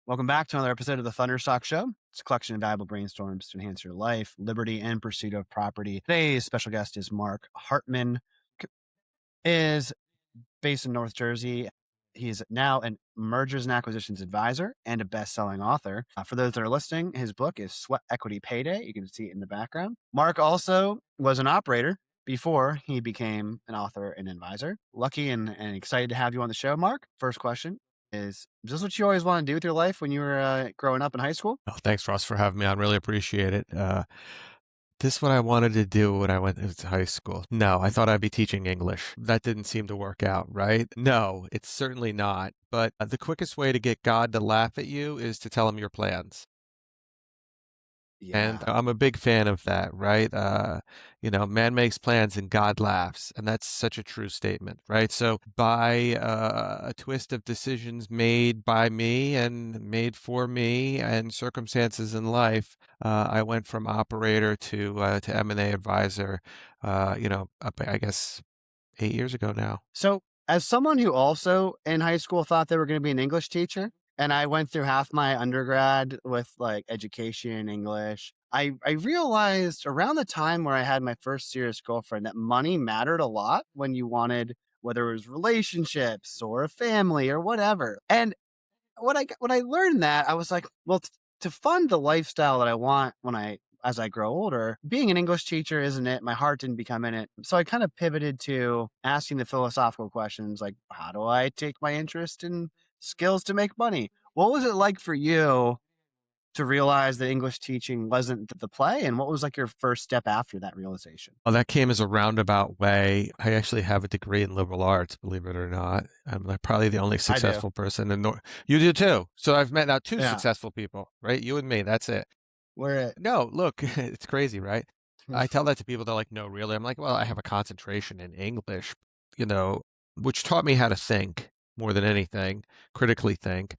Welcome back to another episode of the Thunderstock Show. It's a collection of valuable brainstorms to enhance your life, liberty, and pursuit of property. Today's special guest is Mark Hartman, is based in North Jersey. He's now a mergers and acquisitions advisor and a best-selling author. For those that are listening, his book is Sweat Equity Payday. You can see it in the background. Mark also was an operator before he became an author and advisor. Lucky and excited to have you on the show, Mark. First question is this what you always wanted to do with your life when you were growing up in high school? Oh, thanks, Ross, for having me on. Really appreciate it. This is what I wanted to do when I went to high school. No, I thought I'd be teaching English. That didn't seem to work out, right? No, it's certainly not. But the quickest way to get God to laugh at you is to tell him your plans. And Yeah. I'm a big fan of that, right? Man makes plans and God laughs. And that's such a true statement, right? So by a twist of decisions made by me and made for me and circumstances in life, I went from operator to M&A advisor, I guess 8 years ago now. So, as someone who also in high school thought they were going to be an English teacher, and I went through half my undergrad with like education, English, I realized around the time where I had my first serious girlfriend that money mattered a lot when you wanted, whether it was relationships or a family or whatever. And when I learned that, I was like, well, to fund the lifestyle that I want as I grow older, being an English teacher isn't it. My heart didn't become in it. So I kind of pivoted to asking the philosophical questions like, how do I take my interest in skills to make money? What was it like for you to realize that English teaching wasn't the play? And what was like your first step after that realization? Well, that came as a roundabout way. I actually have a degree in liberal arts, believe it or not. I'm like probably the only I do. successful person in North. You do too. So I've met now two Yeah. successful people, right? You and me. That's it. We're No, look, it's crazy, right? I tell that to people. They're like, "No, really?" I'm like, "Well, I have a concentration in English, you know, which taught me how to think more than anything, critically think."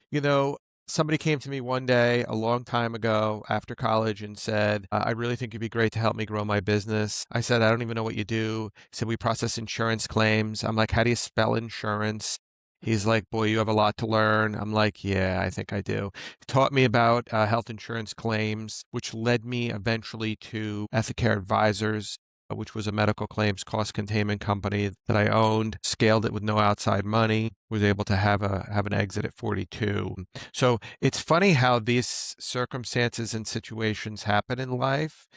Somebody came to me one day a long time ago after college and said, "I really think it'd be great to help me grow my business." I said, "I don't even know what you do." He said, "We process insurance claims." I'm like, "How do you spell insurance?" He's like, "Boy, you have a lot to learn." I'm like, "Yeah, I think I do." He taught me about health insurance claims, which led me eventually to Ethicare Advisors, which was a medical claims cost containment company that I owned, scaled it with no outside money, was able to have an exit at 42. So it's funny how these circumstances and situations happen in life.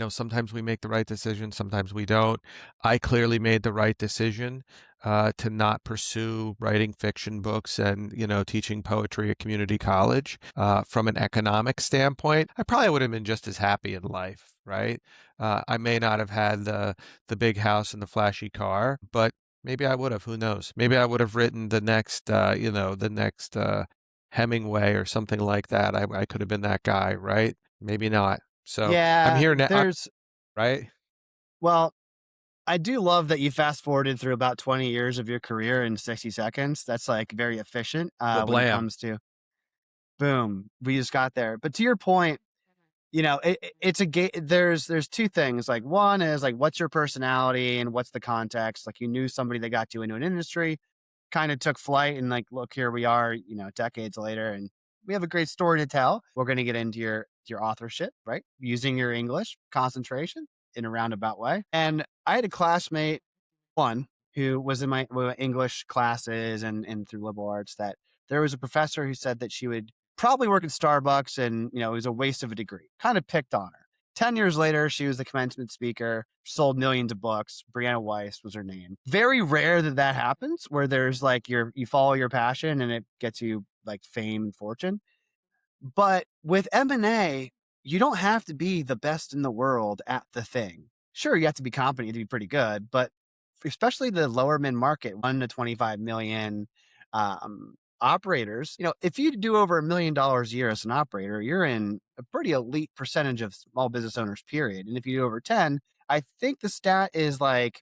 Sometimes we make the right decision, sometimes we don't. I clearly made the right decision to not pursue writing fiction books and, teaching poetry at community college. From an economic standpoint, I probably would have been just as happy in life, right? I may not have had the big house and the flashy car, but maybe I would have. Who knows? Maybe I would have written the next Hemingway or something like that. I could have been that guy, right? Maybe not. So I'm Yeah, here now, there's, right? well, I do love that you fast forwarded through about 20 years of your career in 60 seconds. That's like very efficient Well, when it blam. comes to boom, we just got there. But to your point, it's a game. There's two things. Like one is like, what's your personality and what's the context? Like you knew somebody that got you into an industry, kind of took flight and like, look, here we are, decades later and we have a great story to tell. We're going to get into your authorship, right? Using your English concentration in a roundabout way. And I had a classmate, one who was in my English classes and through liberal arts, that there was a professor who said that she would probably work at Starbucks and, it was a waste of a degree, kind of picked on her. 10 years later, she was the commencement speaker, sold millions of books. Brianna Weiss was her name. Very rare that happens where there's like you follow your passion and it gets you like fame and fortune. But with M&A, you don't have to be the best in the world at the thing. Sure, you have to be competent to be pretty good, but especially the lower mid market, 1 to 25 million operators, if you do over $1 million a year as an operator, you're in a pretty elite percentage of small business owners, period. And if you do over 10, I think the stat is like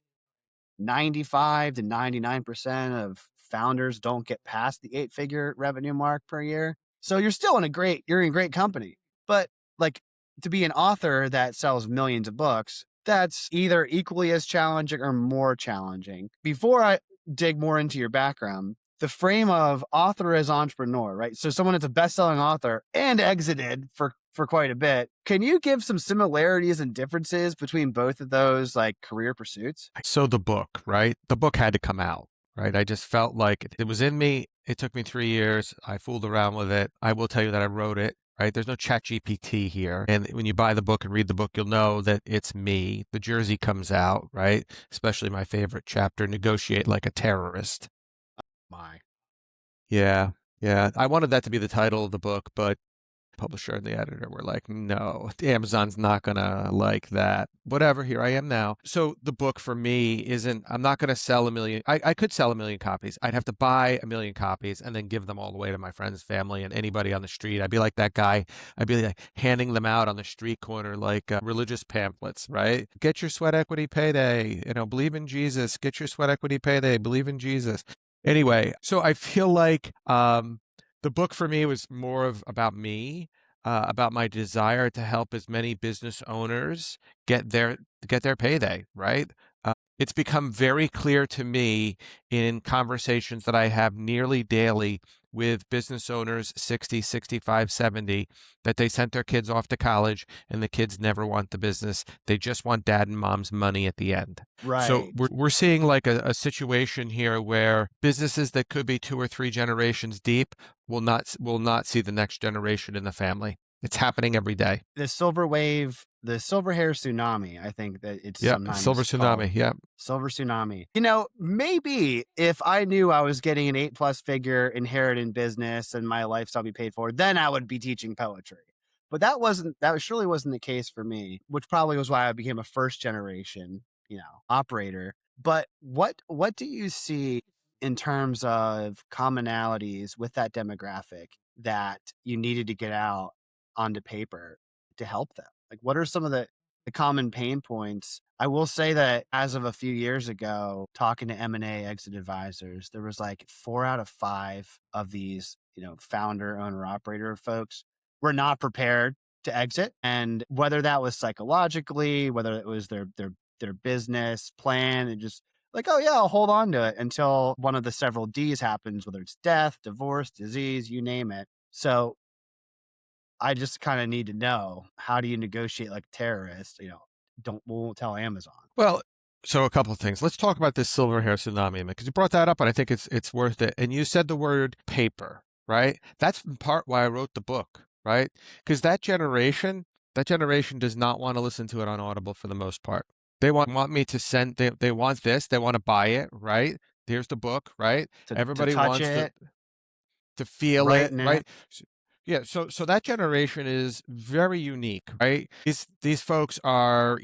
95 to 99% of founders don't get past the 8-figure revenue mark per year. So you're in great company. But like to be an author that sells millions of books, that's either equally as challenging or more challenging. Before I dig more into your background, the frame of author as entrepreneur, right? So someone that's a best-selling author and exited for quite a bit. Can you give some similarities and differences between both of those like career pursuits? So the book, right? The book had to come out, right? I just felt like it was in me. It took me 3 years. I fooled around with it. I will tell you that I wrote it, right? There's no chat GPT here. And when you buy the book and read the book, you'll know that it's me. The jersey comes out, right? Especially my favorite chapter, Negotiate Like a Terrorist. My. Yeah. Yeah. I wanted that to be the title of the book, but publisher and the editor were like, no, Amazon's not going to like that. Whatever, here I am now. So the book for me isn't, I'm not going to sell a million. I could sell a million copies. I'd have to buy a million copies and then give them all away to my friends, family, and anybody on the street. I'd be like that guy. I'd be like handing them out on the street corner like religious pamphlets, right? Get your sweat equity payday. Believe in Jesus. Get your sweat equity payday. Believe in Jesus. Anyway, so I feel like the book for me was more of about me, about my desire to help as many business owners get their payday, right? It's become very clear to me in conversations that I have nearly daily with business owners 60, 65, 70 that they sent their kids off to college and the kids never want the business. They just want dad and mom's money at the end. So Right. we're seeing like a situation here where businesses that could be 2 or 3 generations deep will not see the next generation in the family. It's happening every day. The silver wave, the silver hair tsunami, I think that it's Yep. Silver sometimes called. tsunami. Yep. Silver tsunami. Maybe if I knew I was getting an 8+ figure inherited business and my lifestyle be paid for, then I would be teaching poetry. But that surely wasn't the case for me, which probably was why I became a first generation, operator. But what do you see in terms of commonalities with that demographic that you needed to get out onto paper to help them? Like, what are some of the common pain points? I will say that as of a few years ago, talking to M&A exit advisors, there was like 4 out of 5 of these, founder, owner, operator folks were not prepared to exit. And whether that was psychologically, whether it was their business plan, and just like, oh yeah, I'll hold on to it until one of the several D's happens, whether it's death, divorce, disease, you name it. So I just kind of need to know, how do you negotiate like terrorists? Won't tell Amazon. Well, so a couple of things. Let's talk about this silver hair tsunami, because you brought that up, and I think it's worth it. And you said the word paper, right? That's in part why I wrote the book, right? Because that generation does not want to listen to it on Audible for the most part. They want me to send. They want this. They want to buy it, right? Here's the book, right? To Everybody touch wants it, to feel write it, in it. right? Yeah, so that generation is very unique, right? These folks are,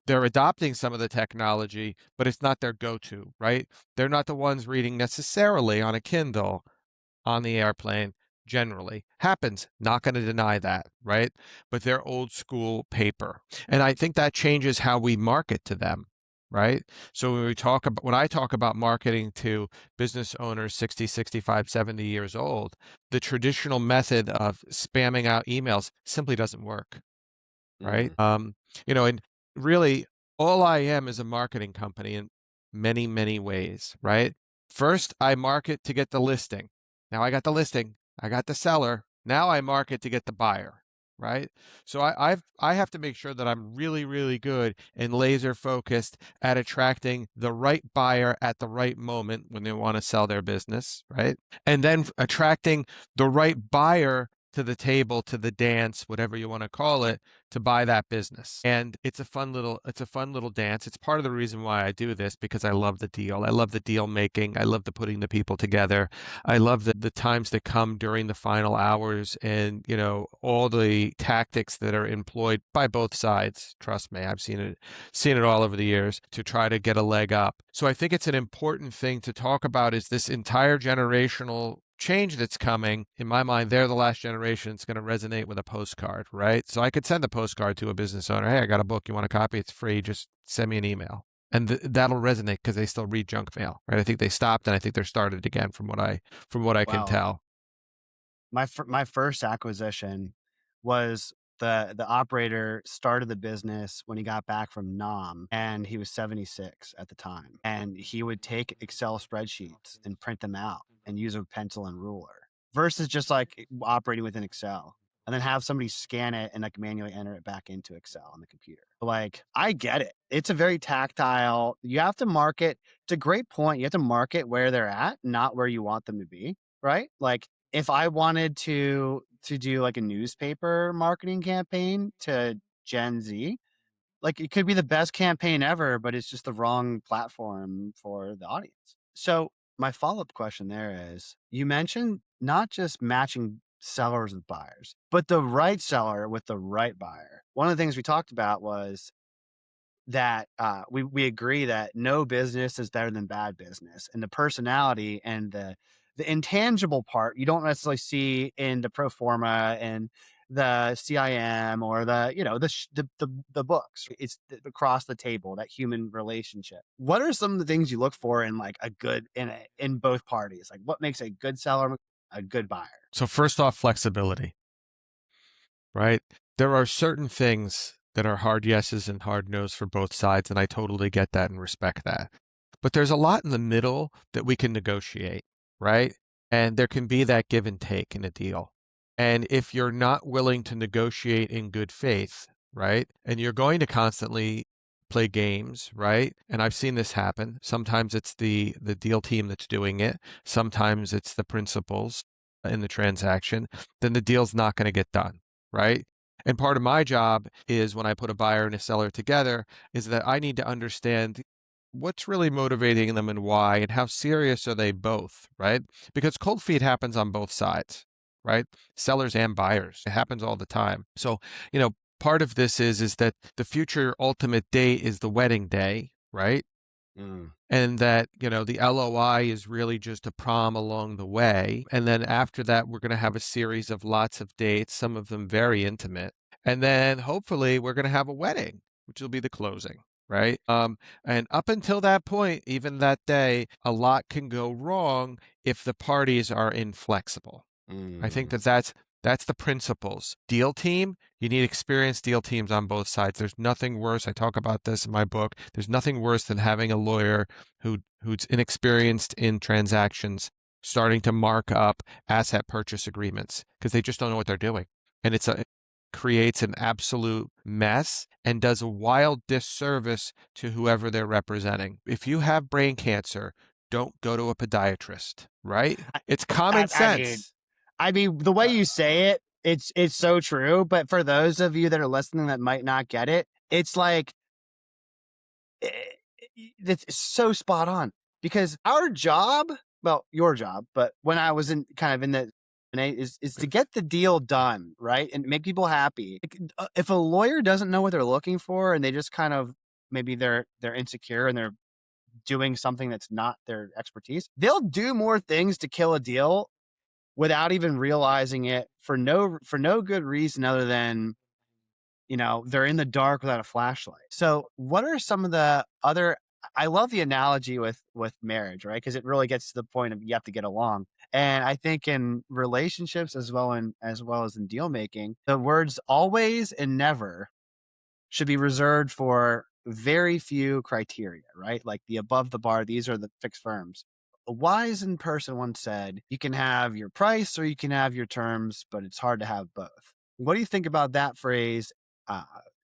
they're adopting some of the technology, but it's not their go-to, right? They're not the ones reading necessarily on a Kindle on the airplane. Generally happens, not going to deny that, right? But they're old school paper, and I think that changes how we market to them, right? So when I talk about marketing to business owners 60, 65, 70 years old, the traditional method of spamming out emails simply doesn't work, right? Mm. And really, all I am is a marketing company in many, many ways, right? First, I market to get the listing. Now I got the listing, I got the seller. Now I market to get the buyer, right? So I have to make sure that I'm really, really good and laser focused at attracting the right buyer at the right moment when they want to sell their business, right? And then attracting the right buyer to the table, to the dance, whatever you want to call it, to buy that business. And it's a fun little dance. It's part of the reason why I do this, because I love the deal. I love the deal making. I love the putting the people together. I love the times that come during the final hours, and all the tactics that are employed by both sides. Trust me, I've seen it all over the years to try to get a leg up. So I think it's an important thing to talk about, is this entire generational change that's coming. In my mind, they're the last generation. It's going to resonate with a postcard, right? So I could send a postcard to a business owner. Hey, I got a book. You want a copy? It's free. Just send me an email. And that'll resonate because they still read junk mail, right? I think they stopped, and I think they're started again from what I can Wow. tell. My first acquisition was the operator started the business when he got back from Nam, and he was 76 at the time. And he would take Excel spreadsheets and print them out and use a pencil and ruler versus just like operating within Excel and then have somebody scan it and like manually enter it back into Excel on the computer. Like, I get it. It's a very tactile. You have to market. It's a great point. You have to market where they're at, not where you want them to be, right? Like, if I wanted to do like a newspaper marketing campaign to Gen Z, like it could be the best campaign ever, but it's just the wrong platform for the audience. So my follow-up question there is, you mentioned not just matching sellers with buyers, but the right seller with the right buyer. One of the things we talked about was that we agree that no business is better than bad business, and the personality and the intangible part you don't necessarily see in the pro forma and the CIM or the the books. It's across the table, that human relationship. What are some of the things you look for in like a good in both parties? Like, what makes a good seller a good buyer? So first off, flexibility, right? There are certain things that are hard yeses and hard nos for both sides, and I totally get that and respect that. But there's a lot in the middle that we can negotiate, right? And there can be that give and take in a deal. And if you're not willing to negotiate in good faith, right? And you're going to constantly play games, right? And I've seen this happen. Sometimes it's the deal team that's doing it. Sometimes it's the principals in the transaction. Then the deal's not going to get done, right? And part of my job is when I put a buyer and a seller together is that I need to understand what's really motivating them and why, and how serious are they both, right? Because cold feet happens on both sides, right? Sellers and buyers. It happens all the time. So, part of this is that the future ultimate date is the wedding day, right? Mm, And that, the LOI is really just a prom along the way. And then after that, we're going to have a series of lots of dates, some of them very intimate. And then hopefully we're going to have a wedding, which will be the closing, right? And up until that point, even that day, a lot can go wrong if the parties are inflexible. I think mm. that's the principles. Deal team, you need experienced deal teams on both sides. There's nothing worse. I talk about this in my book. There's nothing worse than having a lawyer who's inexperienced in transactions starting to mark up asset purchase agreements because they just don't know what they're doing. And it creates an absolute mess and does a wild disservice to whoever they're representing. If you have brain cancer, don't go to a podiatrist, right? It's common I mean, sense. the way you say it, it's so true. But for those of you that are listening that might not get it, it's like eh, it's so spot on because our job, well, your job, but when I was in kind of in the is to get the deal done, right, and make people happy. Like, if a lawyer doesn't know what they're looking for and they just kind of maybe they're insecure and they're doing something that's not their expertise, they'll do more things to kill a deal without even realizing it for no good reason other than, they're in the dark without a flashlight. So what are some of the other, I love the analogy with marriage, right? Because it really gets to the point of you have to get along. And I think in relationships as well as in deal making, the words always and never should be reserved for very few criteria, right? Like the above the bar, these are the fixed firms. A wise in person once said, you can have your price or you can have your terms, but it's hard to have both. What do you think about that phrase? Uh,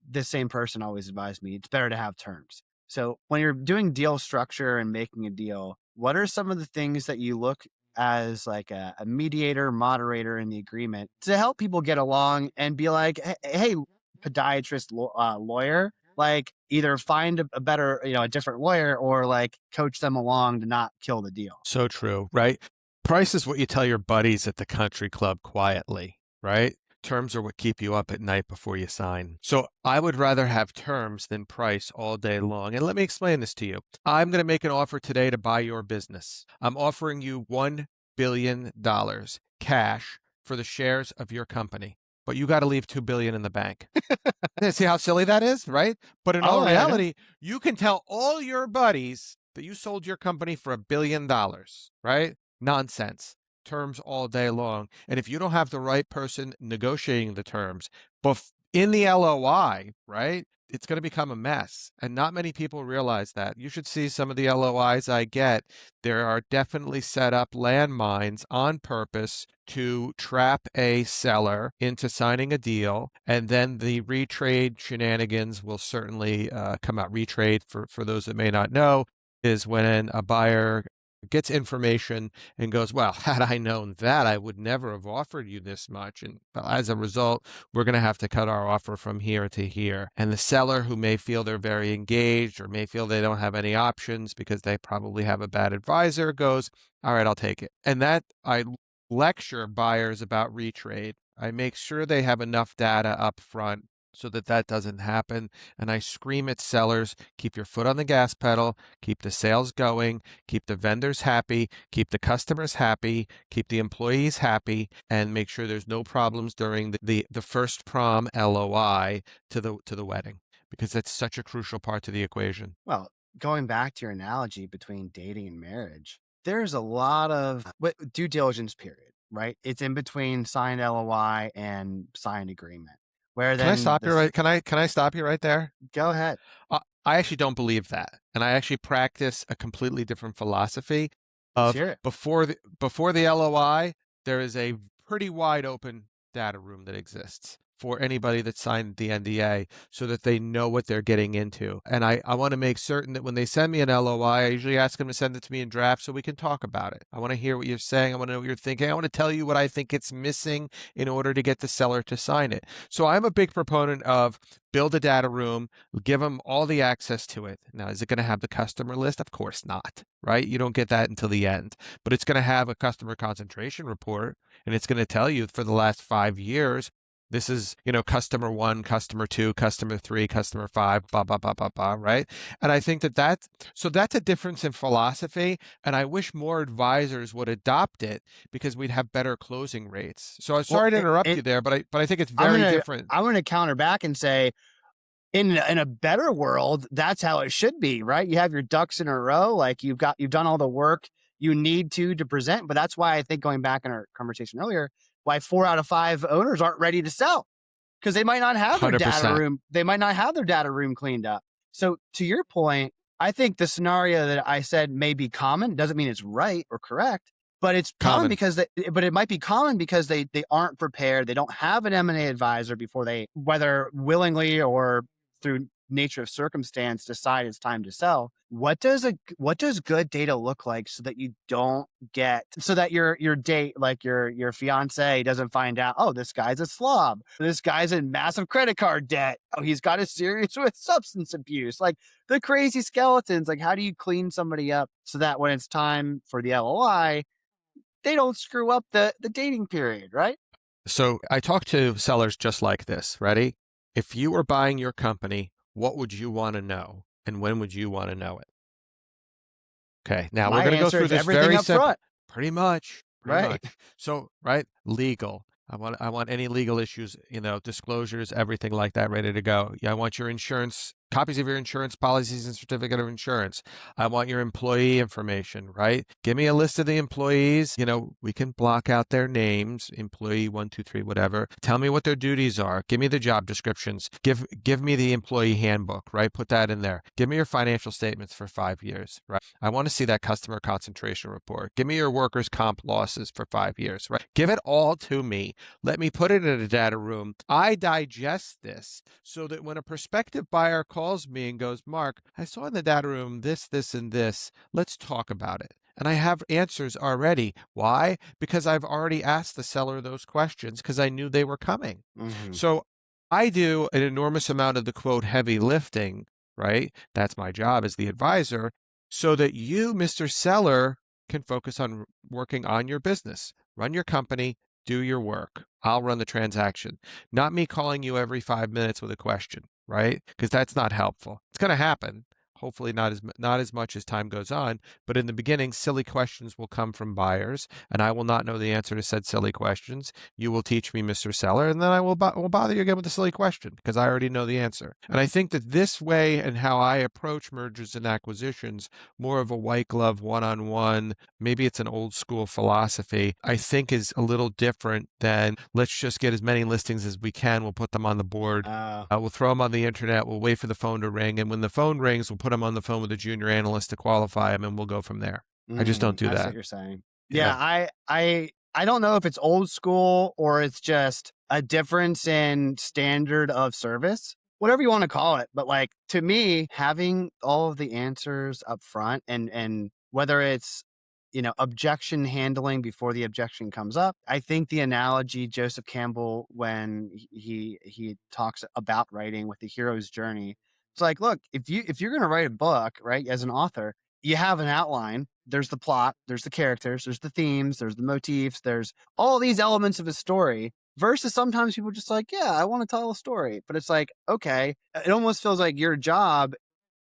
this same person always advised me, it's better to have terms. So when you're doing deal structure and making a deal, what are some of the things that you look as like a mediator, moderator in the agreement to help people get along and be like, hey, podiatrist lawyer, like either find a better, a different lawyer or like coach them along to not kill the deal. So true, right? Price is what you tell your buddies at the country club quietly, right? Terms are what keep you up at night before you sign. So I would rather have terms than price all day long. And let me explain this to you. I'm going to make an offer today to buy your business. I'm offering you $1 billion cash for the shares of your company, but you got to leave $2 billion in the bank. See how silly that is, right? But in Oh, all I know. reality, you can tell all your buddies that you sold your company for $1 billion, right? Nonsense. Terms all day long. And if you don't have the right person negotiating the terms, in the LOI, right? it's going to become a mess. And not many people realize that. You should see some of the LOIs I get. There are definitely set up landmines on purpose to trap a seller into signing a deal. And then the retrade shenanigans will certainly come out. Retrade, for those that may not know, is when a buyer gets information and goes, well, had I known that, I would never have offered you this much. And as a result, we're going to have to cut our offer from here to here. And the seller, who may feel they're very engaged or may feel they don't have any options because they probably have a bad advisor, goes, all right, I'll take it. And that I lecture buyers about retrade. I make sure they have enough data up front so that that doesn't happen. And I scream at sellers, keep your foot on the gas pedal, keep the sales going, keep the vendors happy, keep the customers happy, keep the employees happy, and make sure there's no problems during the first prom LOI to the wedding, because that's such a crucial part to the equation. Well, going back to your analogy between dating and marriage, there's a lot of due diligence period, right? It's in between signed LOI and signed agreement. Where Can I then stop you this, right? Can I stop you right there? go ahead. I actually don't believe that, and I actually practice a completely different philosophy Let's of hear it. before the LOI, there is a pretty wide open data room that exists for anybody that signed the NDA so that they know what they're getting into. And I want to make certain that when they send me an LOI, I usually ask them to send it to me in draft so we can talk about it. I want to hear what you're saying. I want to know what you're thinking. I want to tell you what I think it's missing in order to get the seller to sign it. So I'm a big proponent of build a data room, give them all the access to it. Now, is it going to have the customer list? Of course not, right? You don't get that until the end, but it's going to have a customer concentration report, and it's going to tell you for the last 5 years, this is, customer one, customer two, customer three, customer five, blah, blah, blah, blah, blah, right? And I think so that's a difference in philosophy. And I wish more advisors would adopt it because we'd have better closing rates. So I'm Well, sorry to interrupt you there, but I think it's very different. I'm gonna counter back and say, in a better world, that's how it should be, right? You have your ducks in a row, like you've done all the work you need to present. But that's why I think, going back in our conversation earlier, why 4 out of 5 owners aren't ready to sell, because they might not have their data 100%. room. They might not have their data room cleaned up. So to your point, I think the scenario that I said may be common. Doesn't mean it's right or correct, but it's common Common. because but it might be common because they aren't prepared. They don't have an M&A advisor before they, whether willingly or through nature of circumstance, decide it's time to sell. What does good data look like so that you don't get, so that your date, like your fiance, doesn't find out, oh, this guy's a slob, this guy's in massive credit card debt, oh, he's got a serious with substance abuse, like the crazy skeletons. Like, how do you clean somebody up so that when it's time for the LOI, they don't screw up the dating period, right? So I talk to sellers just like this. Ready? If you were buying your company, what would you want to know? And when would you want to know it? Okay. Now we're My going to go answer through is this everything very up simple. front, Pretty much. Pretty right? much. So, right? Legal. I want any legal issues, disclosures, everything like that ready to go. Yeah, I want your insurance, copies of your insurance policies and certificate of insurance. I want your employee information, right? Give me a list of the employees. We can block out their names, employee 1, 2, 3, whatever. Tell me what their duties are. Give me the job descriptions. Give me the employee handbook, right? Put that in there. Give me your financial statements for 5 years, right? I want to see that customer concentration report. Give me your workers' comp losses for 5 years, right? Give it all to me. Let me put it in a data room. I digest this so that when a prospective buyer calls me and goes, Mark, I saw in the data room this, this, and this. Let's talk about it. And I have answers already. Why? Because I've already asked the seller those questions because I knew they were coming. Mm-hmm. So I do an enormous amount of the quote heavy lifting, right? That's my job as the advisor, so that you, Mr. Seller, can focus on working on your business, run your company, do your work. I'll run the transaction, not me calling you every 5 minutes with a question, right? Because that's not helpful. It's going to happen. hopefully not as much as time goes on, but in the beginning, silly questions will come from buyers, and I will not know the answer to said silly questions. You will teach me, Mr. Seller, and then I will bother you again with the silly question because I already know the answer. And I think that this way and how I approach mergers and acquisitions, more of a white glove one-on-one, maybe it's an old school philosophy, I think is a little different than let's just get as many listings as we can. We'll put them on the board. Uh, We'll throw them on the internet. We'll wait for the phone to ring. And when the phone rings, we'll put them on the phone with a junior analyst to qualify them and we'll go from there. I just don't do I see what that. you're saying. Yeah. Yeah, I don't know if it's old school or it's just a difference in standard of service, whatever you want to call it. But like to me, having all of the answers up front and whether it's objection handling before the objection comes up. I think the analogy Joseph Campbell when he talks about writing with the hero's journey, it's like, look, if you're going to write a book, right, as an author, you have an outline. There's the plot, there's the characters, there's the themes, there's the motifs, there's all these elements of a story. Versus sometimes people just like, yeah, I want to tell a story. But it's like, okay, it almost feels like your job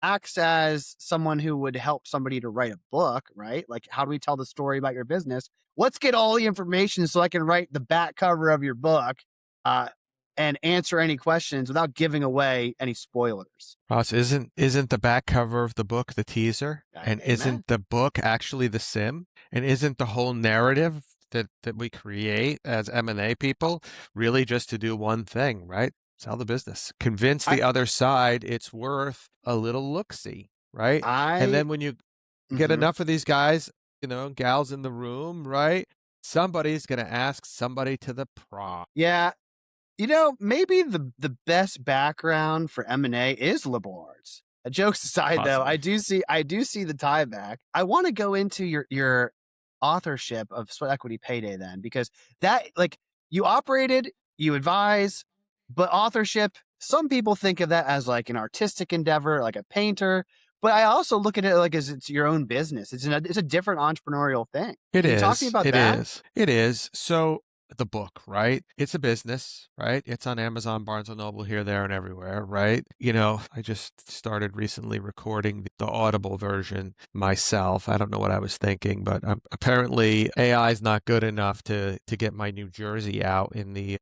acts as someone who would help somebody to write a book, right? Like, how do we tell the story about your business? Let's get all the information so I can write the back cover of your book uh, and answer any questions without giving away any spoilers. Ross, isn't the back cover of the book the teaser? And Amen. isn't the book actually the sim? And isn't the whole narrative that we create as M&A people really just to do one thing, right? Sell the business. Convince I, the other side it's worth a little look-see, right? And I, then when you get mhm. enough of these guys, gals in the room, right? Somebody's going to ask somebody to the prom. Yeah, maybe the best background for M&A is liberal arts. Jokes aside, though, Possibly. I do see the tie back. I want to go into your authorship of Sweat Equity Payday then, because that like you operated, you advise, but authorship, some people think of that as like an artistic endeavor, like a painter. But I also look at it like as it's your own business. It's a different entrepreneurial thing. It Can you talk to me is. about It that? is. It is. So the book, right? It's a business, right? It's on Amazon, Barnes and Noble, here, there, and everywhere, right? I just started recently recording the Audible version myself. I don't know what I was thinking, but apparently AI is not good enough to get my New Jersey out in the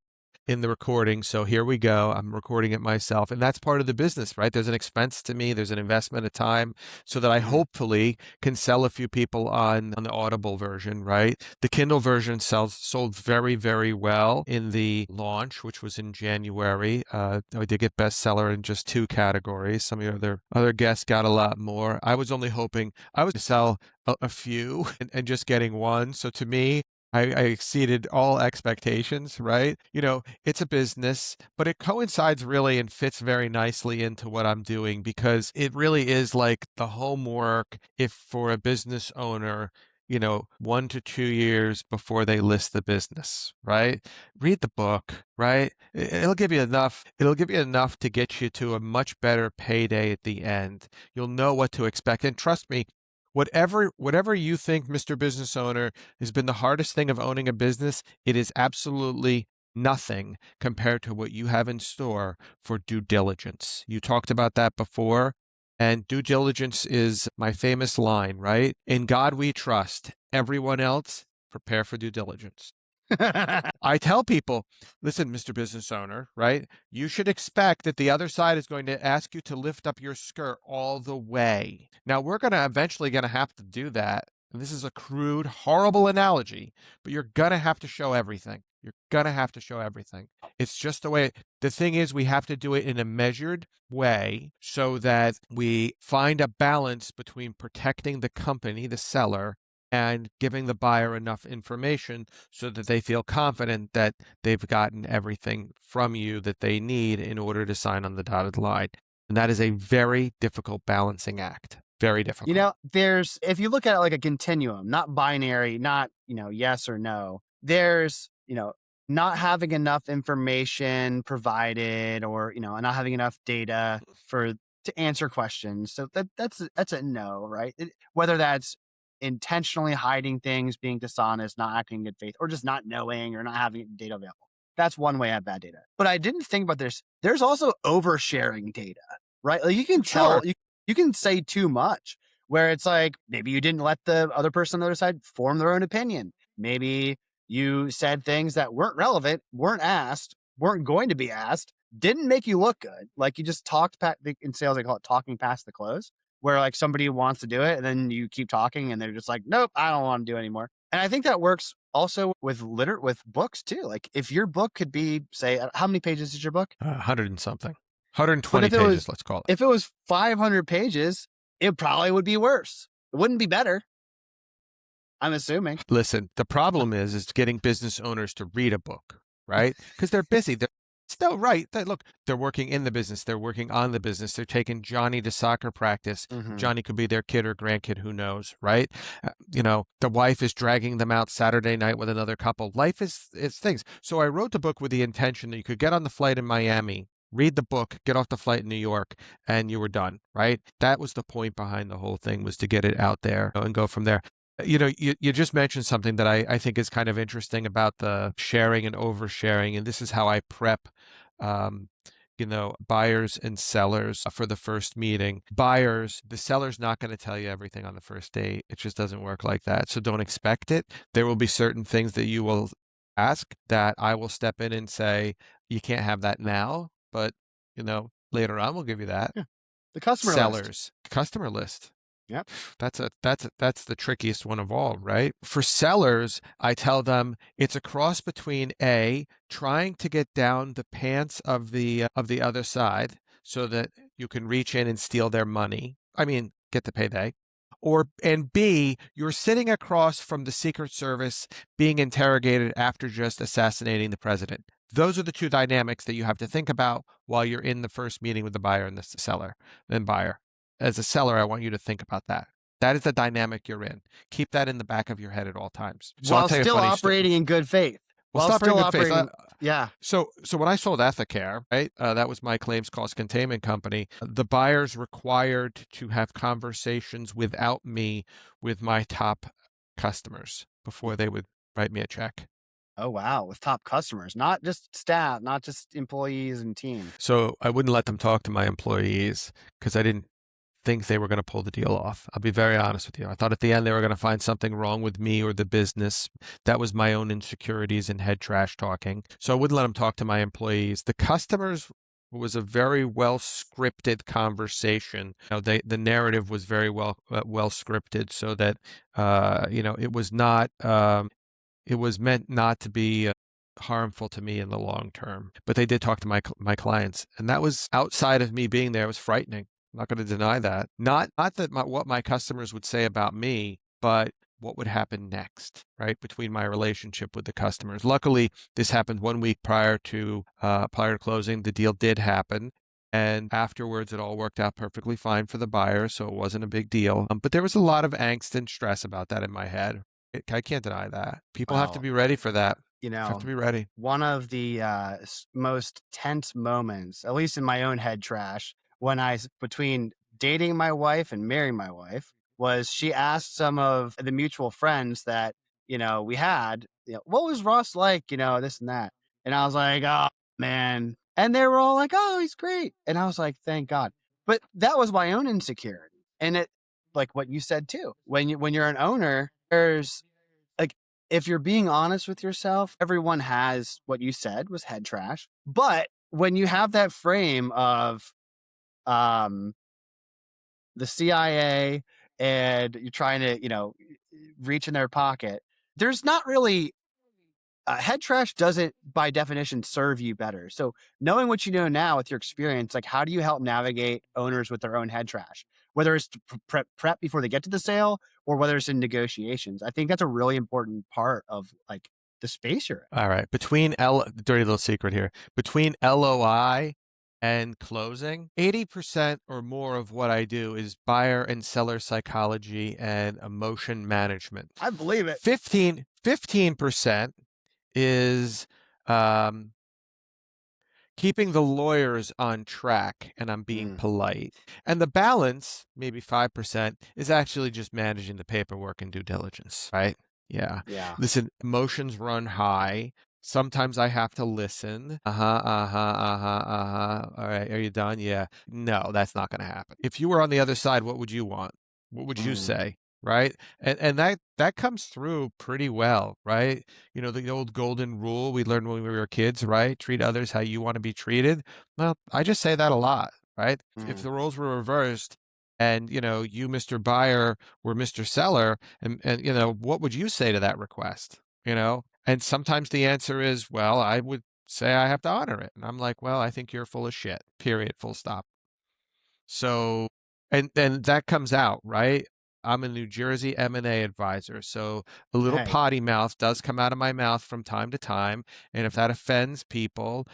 recording. So here we go. I'm recording it myself. And that's part of the business, right? There's an expense to me, there's an investment of time so that I Mhm. hopefully can sell a few people on the Audible version, right? The Kindle version sold very, very well in the launch, which was in January. I did get bestseller in just 2 categories. Some of your other guests got a lot more. I was only hoping I was to sell a few and just getting one. So to me, I exceeded all expectations, right? It's a business, but it coincides really and fits very nicely into what I'm doing because it really is like the homework if for a business owner, 1 to 2 years before they list the business, right? Read the book, right? It'll give you enough to get you to a much better payday at the end. You'll know what to expect. And trust me, whatever you think, Mr. Business Owner, has been the hardest thing of owning a business, it is absolutely nothing compared to what you have in store for due diligence. You talked about that before, and due diligence is my famous line, right? In God we trust. Everyone else, prepare for due diligence. I tell people, listen, Mr. Business Owner, right? You should expect that the other side is going to ask you to lift up your skirt all the way. Now, we're going to eventually going to have to do that. And this is a crude, horrible analogy, but you're going to have to show everything. You're going to have to show everything. It's just the way. The thing is, we have to do it in a measured way so that we find a balance between protecting the company, the seller, and giving the buyer enough information so that they feel confident that they've gotten everything from you that they need in order to sign on the dotted line. And that is a very difficult balancing act. Very difficult. If you look at it like a continuum, not binary, not, yes or no, there's, not having enough information provided or, not having enough data to answer questions. So that's a no, right? Whether that's intentionally hiding things, being dishonest, not acting in good faith, or just not knowing or not having data available. That's one way I have bad data. But I didn't think about this. There's also oversharing data, right? Like you can tell Sure. You can say too much where it's like, maybe you didn't let the other person on the other side form their own opinion. Maybe you said things that weren't relevant, weren't asked, weren't going to be asked, didn't make you look good. Like you just talked in sales, they call it talking past the close, where like somebody wants to do it and then you keep talking and they're just like, nope, I don't want to do it anymore. And I think that works also with books too. Like if your book could be, say, how many pages is your book? 100 and something, But 120 pages, let's call it. if it was 500 pages, it probably would be worse. It wouldn't be better, I'm assuming. Listen, the problem is getting business owners to read a book, right? Because they're busy. They're still right. Look, they're working in the business. They're working on the business. They're taking Johnny to soccer practice. Mhm. Johnny could be their kid or grandkid, who knows, right? The wife is dragging them out Saturday night with another couple. Life is things. So I wrote the book with the intention that you could get on the flight in Miami, read the book, get off the flight in New York, and you were done, right? That was the point behind the whole thing, was to get it out there and go from there. You just mentioned something that I think is kind of interesting about the sharing and oversharing, and this is how I prep, um, buyers and sellers for the first meeting. Buyers, the seller's not going to tell you everything on the first date. It just doesn't work like that. So don't expect it. There will be certain things that you will ask that I will step in and say, you can't have that now, but, later on we'll give you that. Yeah. The customer list. Sellers, customer list. Yep. That's the trickiest one of all, right? For sellers, I tell them it's a cross between trying to get down the pants of the other side so that you can reach in and steal their money. I mean, get the payday. And B, you're sitting across from the Secret Service being interrogated after just assassinating the president. Those are the two dynamics that you have to think about while you're in the first meeting with the buyer and the seller, then buyer. As a seller, I want you to think about that. That is the dynamic you're in. Keep that in the back of your head at all times. So I'll While tell you a still funny story. operating in good faith. Well, While stop bringing still good faith. operating. Yeah. So when I sold Ethicare, right, that was my claims cost containment company. The buyers required to have conversations without me with my top customers before they would write me a check. Oh, wow. With top customers, not just staff, not just employees and team. So I wouldn't let them talk to my employees because I didn't think they were going to pull the deal off. I'll be very honest with you. I thought at the end they were going to find something wrong with me or the business. That was my own insecurities and head trash talking. So I wouldn't let them talk to my employees. The customers was a very well scripted conversation. The narrative was very well scripted, so that it was not it was meant not to be harmful to me in the long term. But they did talk to my clients, and that was outside of me being there. It was frightening. I'm not going to deny that. Not that what my customers would say about me, but what would happen next, right? Between my relationship with the customers. Luckily, this happened 1 week prior to closing. The deal did happen. And afterwards, it all worked out perfectly fine for the buyer, so it wasn't a big deal. But there was a lot of angst and stress about that in my head. I can't deny that. People have to Well, be ready for that. you Have to know, be ready. one of the most tense moments, at least in my own head trash, between dating my wife and marrying my wife, was she asked some of the mutual friends that we had, what was Ross like, this and that, and I was like, oh man, and they were all like, oh, he's great, and I was like, thank God, but that was my own insecurity, and it, like what you said too, when you're an owner, there's like, if you're being honest with yourself, everyone has what you said was head trash. But when you have that frame of um, the CIA and you're trying to, reach in their pocket, there's not really head trash doesn't by definition serve you better. So knowing what you know now with your experience, like how do you help navigate owners with their own head trash, whether it's to prep before they get to the sale or whether it's in negotiations? I think that's a really important part of like the space you're in. All right. Dirty little secret here. Between LOI and closing, 80% or more of what I do is buyer and seller psychology and emotion management. I believe it. 15% is um, keeping the lawyers on track, and I'm being Mm, polite. And the balance, maybe 5%, is actually just managing the paperwork and due diligence, right? Yeah. yeah. Listen, emotions run high. Sometimes I have to listen. Uh-huh, uh-huh, uh-huh, uh-huh. All right, are you done? Yeah. No, that's not going to happen. If you were on the other side, what would you want? What would you Mm, say? Right? And that comes through pretty well, right? You know, the old golden rule we learned when we were kids, right? Treat others how you want to be treated. Well, I just say that a lot, right? If mm. the roles were reversed and, you, Mr. Buyer, were Mr. Seller, and what would you say to that request? And sometimes the answer is, well, I would say I have to honor it. And I'm like, well, I think you're full of shit, period, full stop. So, and that comes out, right? I'm a New Jersey M&A advisor, so a little Hey, potty mouth does come out of my mouth from time to time, and if that offends people,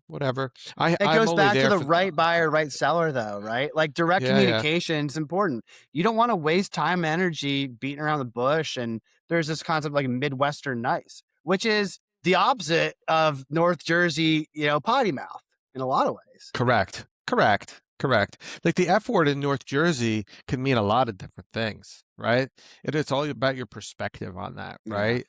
whatever. it I'm goes only back to there the for right buyer, right seller, though, right? Like direct yeah, yeah, communication is important. You don't want to waste time and energy beating around the bush. And there's this concept like Midwestern nice, which is the opposite of North Jersey, potty mouth in a lot of ways. correct, correct, correct. Like the F word in North Jersey can mean a lot of different things, right? It's all about your perspective on that, Yeah. right?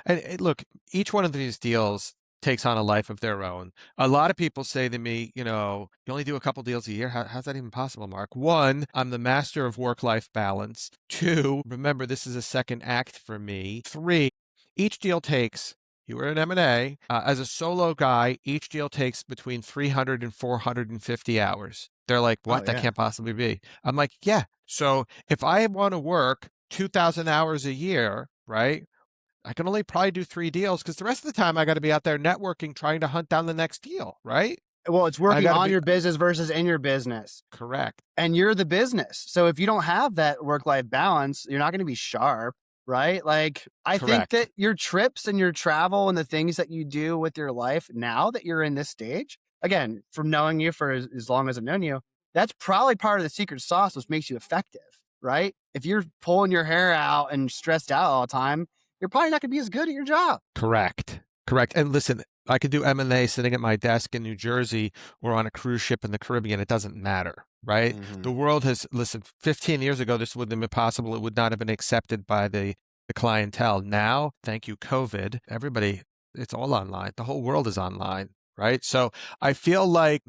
And look, each one of these deals takes on a life of their own. A lot of people say to me, you only do a couple deals a year. How's that even possible, Mark? One, I'm the master of work-life balance. Two, remember, this is a second act for me. Three, each deal takes you were in M&A. As a solo guy, each deal takes between 300 and 450 hours. They're like, Oh what? That yeah. can't possibly be. I'm like, yeah. So if I want to work 2,000 hours a year, right? I can only probably do 3 deals because the rest of the time I got to be out there networking, trying to hunt down the next deal, right? Well, it's I working got to on be your business versus in your business. correct. And you're the business. So if you don't have that work life balance, you're not going to be sharp, right? Like, I think Correct. that your trips and your travel and the things that you do with your life now that you're in this stage, again, from knowing you for as long as I've known you, that's probably part of the secret sauce, which makes you effective, right? If you're pulling your hair out and stressed out all the time, you're probably not going to be as good at your job. Correct. Correct. And listen, I could do M&A sitting at my desk in New Jersey or on a cruise ship in the Caribbean. It doesn't matter, right? Mm-hmm. The world has, listen, 15 years ago, this wouldn't have been possible. It would not have been accepted by the clientele. Now, thank you, COVID, everybody, it's all online. The whole world is online. Right. So I feel like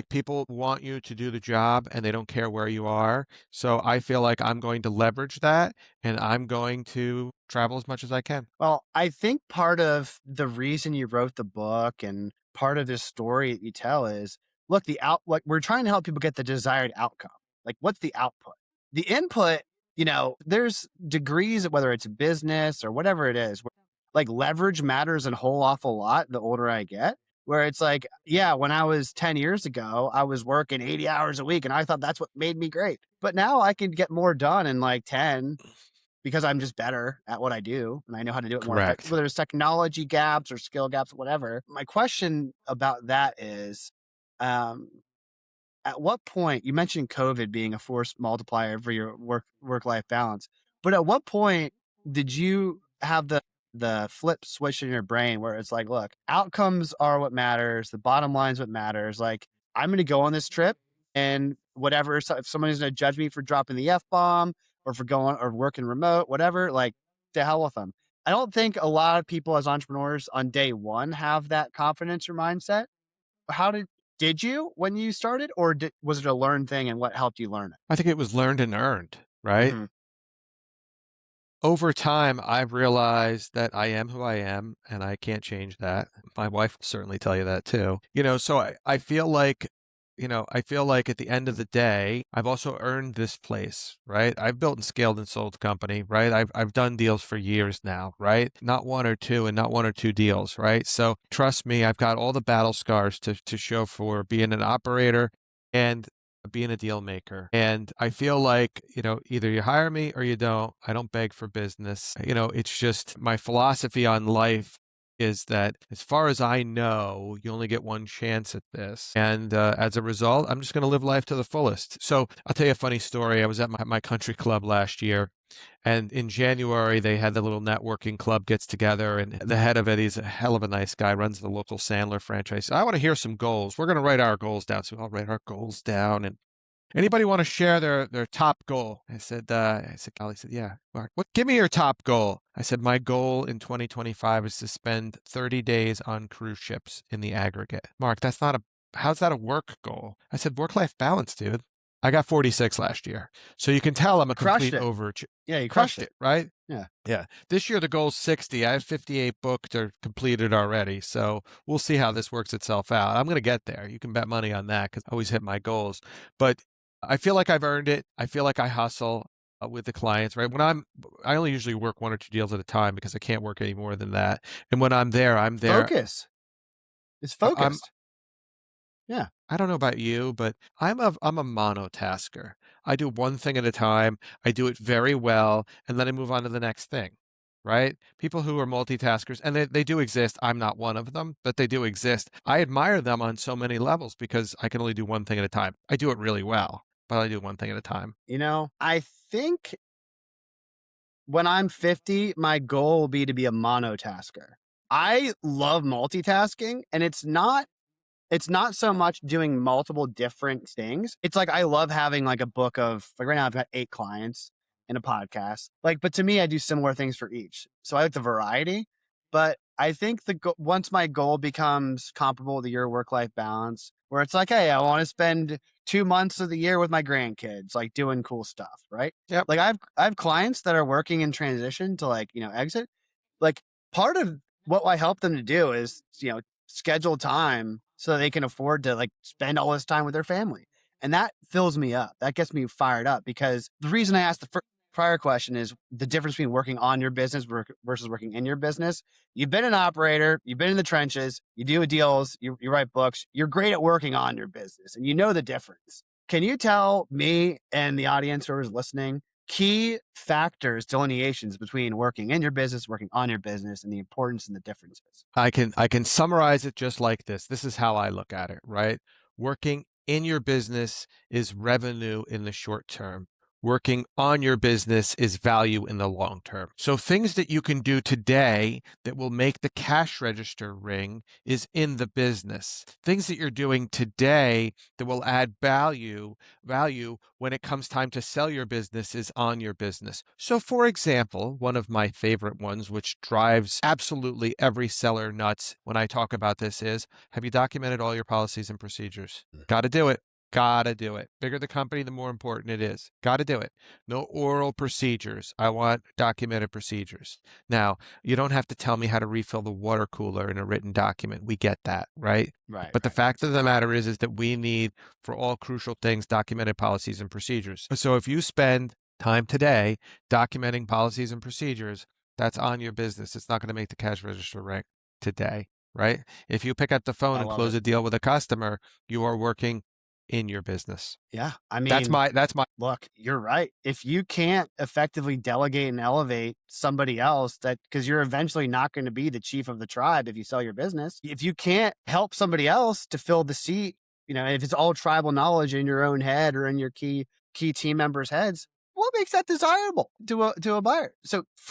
people want you to do the job and they don't care where you are. So I feel like I'm going to leverage that and I'm going to travel as much as I can. Well, I think part of the reason you wrote the book and part of this story that you tell is look, like we're trying to help people get the desired outcome. Like, what's the output? The input, there's degrees of whether it's business or whatever it is. Like, leverage matters a whole awful lot the older I get. Where it's like, yeah, when I was 10 years ago, I was working 80 hours a week and I thought that's what made me great. But now I can get more done in like 10 because I'm just better at what I do and I know how to do it more effectively, Correct. whether it's technology gaps or skill gaps, whatever. My question about that is, um, at what point you mentioned COVID being a force multiplier for your work life balance, but at what point did you have the flip switch in your brain where it's like, look, outcomes are what matters, the bottom line is what matters. Like, I'm going to go on this trip, and whatever, so if somebody's going to judge me for dropping the F bomb or for going or working remote, whatever, like, to hell with them. I don't think a lot of people as entrepreneurs on day one have that confidence or mindset. How did you when you started, or was it a learned thing, and what helped you learn it? I think it was learned and earned, right? Mhm. Over time, I've realized that I am who I am and I can't change that. My wife will certainly tell you that too. So I feel like, at the end of the day, I've also earned this place, right? I've built and scaled and sold the company, right? I've done deals for years now, right? Not one or two and not one or two deals, right? So trust me, I've got all the battle scars to show for being an operator and being a deal maker. And I feel like, either you hire me or you don't. I don't beg for business. It's just my philosophy on life is that as far as I know, you only get one chance at this. And as a result, I'm just going to live life to the fullest. So I'll tell you a funny story. I was at my country club last year. And in January, they had the little networking club gets together, and the head of it, he's a hell of a nice guy, runs the local Sandler franchise. I want to hear some goals. We're going to write our goals down. So I'll write our goals down. Anybody want to share their top goal? Golly, said, yeah, Mark, give me your top goal. I said, my goal in 2025 is to spend 30 days on cruise ships in the aggregate. Mark, how's that a work goal? I said, work-life balance, dude. I got 46 last year. So you can tell I'm a Crushed complete it. overachiever. Yeah, you crushed Crushed it. it, right? Yeah. Yeah. This year, the goal's 60. I have 58 booked or completed already. So we'll see how this works itself out. I'm going to get there. You can bet money on that because I always hit my goals. But I feel like I've earned it. I feel like I hustle with the clients, right? I only usually work 1 or 2 deals at a time because I can't work any more than that. And when I'm there, I'm there. Focus. It's I'm focused. Yeah. I don't know about you, but I'm a monotasker. I do one thing at a time. I do it very well, and then I move on to the next thing, right? People who are multitaskers, and they do exist. I'm not one of them, but they do exist. I admire them on so many levels because I can only do one thing at a time. I do it really well, but I do one thing at a time. I think when I'm 50, my goal will be to be a monotasker. I love multitasking, and it's not so much doing multiple different things. It's like I love having like a book of like right now I've got 8 clients in a podcast. Like, but to me, I do similar things for each. So I like the variety. But I think once my goal becomes comparable to your work-life balance, where it's like, hey, I want to spend 2 months of the year with my grandkids, like doing cool stuff, right? Yep. Like I have clients that are working in transition to like, exit. Like part of what I help them to do is, schedule time so they can afford to like spend all this time with their family. And that fills me up. That gets me fired up because the reason I asked the prior question is the difference between working on your business versus working in your business. You've been an operator, you've been in the trenches, you do deals, you write books, you're great at working on your business and you know the difference. Can you tell me and the audience who is listening key factors, delineations between working in your business, working on your business, and the importance and the differences? I can summarize it just like this. This is how I look at it, right? Working in your business is revenue in the short term. Working on your business is value in the long term. So things that you can do today that will make the cash register ring is in the business. Things that you're doing today that will add value when it comes time to sell your business is on your business. So for example, one of my favorite ones, which drives absolutely every seller nuts when I talk about this is, have you documented all your policies and procedures? Got to do it. Gotta do it. Bigger the company, the more important it is. Gotta do it. No oral procedures. I want documented procedures. Now, you don't have to tell me how to refill the water cooler in a written document. We get that, right? Right, But the right. fact of the matter is that we need, for all crucial things, documented policies and procedures. So if you spend time today documenting policies and procedures, that's on your business. It's not going to make the cash register ring today, right? If you pick up the phone I and love close it. a deal with a customer, you are working in your business. Yeah. I That's mean, my look, you're right. If you can't effectively delegate and elevate somebody else, that because you're eventually not going to be the chief of the tribe if you sell your business, if you can't help somebody else to fill the seat, if it's all tribal knowledge in your own head or in your key team members' heads, what makes that desirable to a buyer? So it doesn't.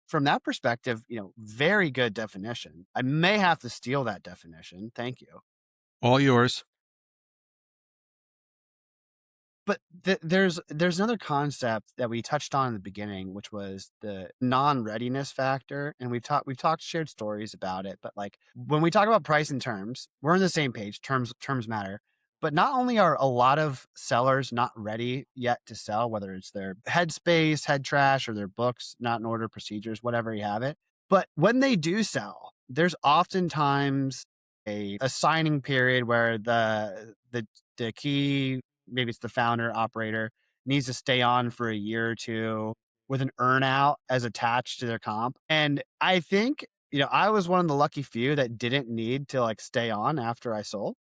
from that perspective, very good definition. I may have to steal that definition. Thank you. All yours. But there's another concept that we touched on in the beginning, which was the non-readiness factor, and we've talked shared stories about it. But like when we talk about price and terms, we're on the same page. Terms matter. But not only are a lot of sellers not ready yet to sell, whether it's their headspace, head trash, or their books not in order, procedures, whatever you have it. But when they do sell, there's oftentimes a signing period where the key, maybe it's the founder operator, needs to stay on for a year or two with an earnout as attached to their comp. And I think, I was one of the lucky few that didn't need to like stay on after I sold.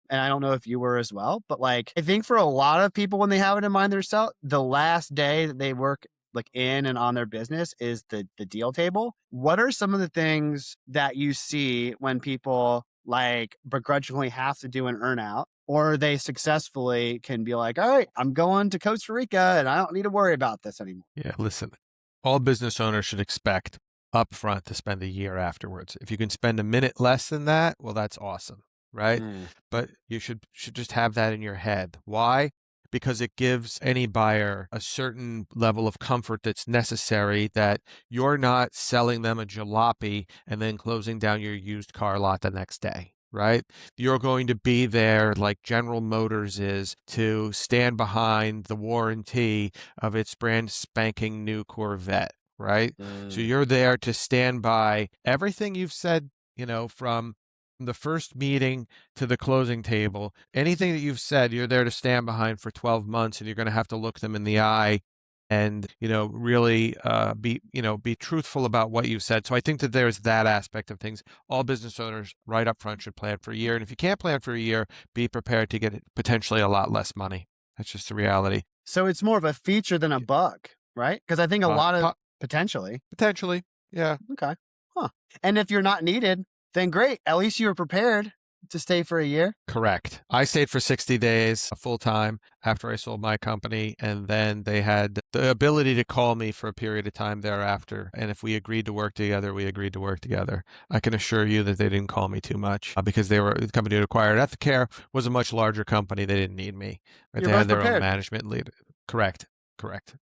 And I don't know if you were as well, but like I think for a lot of people when they have it in mind themselves, the last day that they work like in and on their business is the deal table. What are some of the things that you see when people like begrudgingly have to do an earnout, or they successfully can be like, all right, I'm going to Costa Rica and I don't need to worry about this anymore? Yeah, listen. All business owners should expect upfront to spend a year afterwards. If you can spend a minute less than that, well, that's awesome. right? Mm, But you should just have that in your head. Why? Because it gives any buyer a certain level of comfort that's necessary, that you're not selling them a jalopy and then closing down your used car lot the next day, right? You're going to be there like General Motors is to stand behind the warranty of its brand spanking new Corvette, right? So mm. you're there to stand by everything you've said, from the first meeting to the closing table. Anything that you've said, you're there to stand behind for 12 months, and you're going to have to look them in the eye and, really be truthful about what you've said. So I think that there's that aspect of things. All business owners right up front should plan for a year. And if you can't plan for a year, be prepared to get potentially a lot less money. That's just the reality. So it's more of a feature than a bug, right? Because I think a lot of potentially. Potentially. Yeah. Okay. Huh. And if you're not needed, then great. At least you were prepared to stay for a year. Correct. I stayed for 60 days full time after I sold my company, and then they had the ability to call me for a period of time thereafter. And if we agreed to work together, we agreed to work together. I can assure you that they didn't call me too much because the company that acquired Ethicare was a much larger company. They didn't need me. Right? You're They both had their own prepared. management lead. Correct. Correct.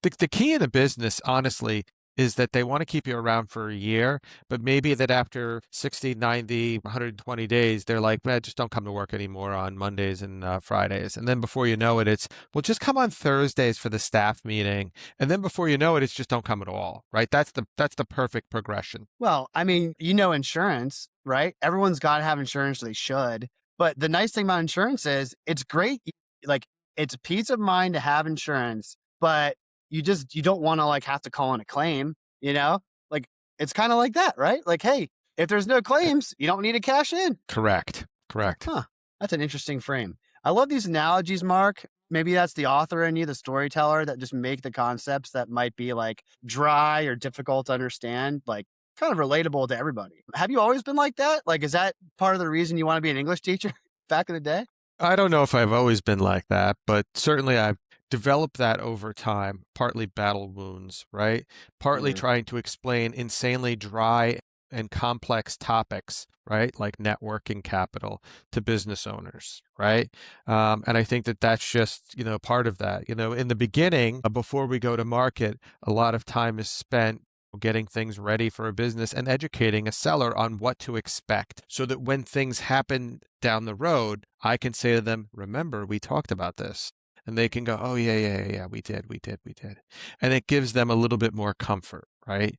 The key in the business, honestly, is that they want to keep you around for a year, but maybe that after 60, 90, 120 days, they're like, man, just don't come to work anymore on Mondays and Fridays. And then before you know it, it's, well, just come on Thursdays for the staff meeting. And then before you know it, it's just don't come at all, right? That's the perfect progression. Well, I mean, insurance, right? Everyone's got to have insurance. They should. But the nice thing about insurance is it's great. Like, it's peace of mind to have insurance, but you don't want to like have to call in a claim, like it's kind of like that, right? Like, hey, if there's no claims, you don't need to cash in. Correct. Correct. Huh. That's an interesting frame. I love these analogies, Mark. Maybe that's the author in you, the storyteller, that just make the concepts that might be like dry or difficult to understand, like kind of relatable to everybody. Have you always been like that? Like, is that part of the reason you want to be an English teacher back in the day? I don't know if I've always been like that, but certainly I've developed that over time, partly battle wounds, right? Partly Mm, trying to explain insanely dry and complex topics, right? Like networking capital to business owners, right? And I think that that's just, part of that. In the beginning, before we go to market, a lot of time is spent getting things ready for a business and educating a seller on what to expect so that when things happen down the road, I can say to them, remember, we talked about this. And they can go, oh, yeah, yeah, yeah, yeah, we did, we did, we did. And it gives them a little bit more comfort, right?